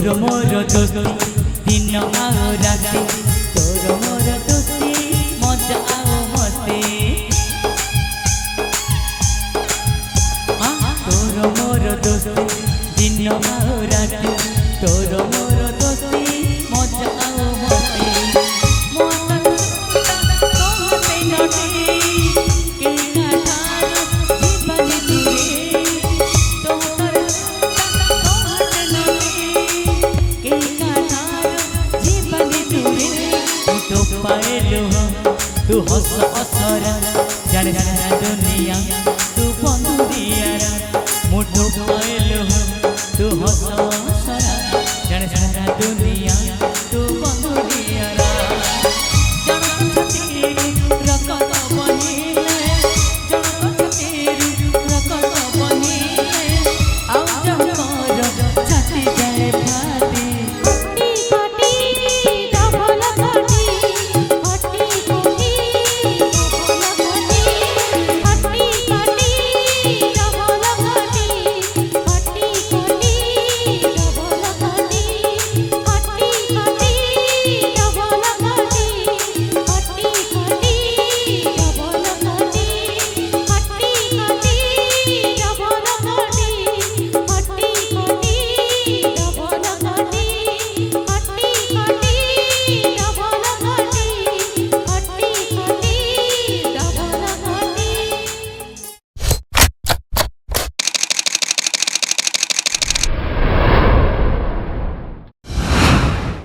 तोर मोर दोस्ती दिन आओ राती तोर मोर दोस्ती मजा आओ मस्ती तोर मोर दोस्ती दिन आओ राती तोर मोर दोस्ती मजा आओ मस्ती तू हस असरा जाने सारा दुनिया तू बंधुरियारा मुठो पाएलो तू हस असरा जाने सारा दुनिया तू बंधुरियारा जान छती रकत बहिला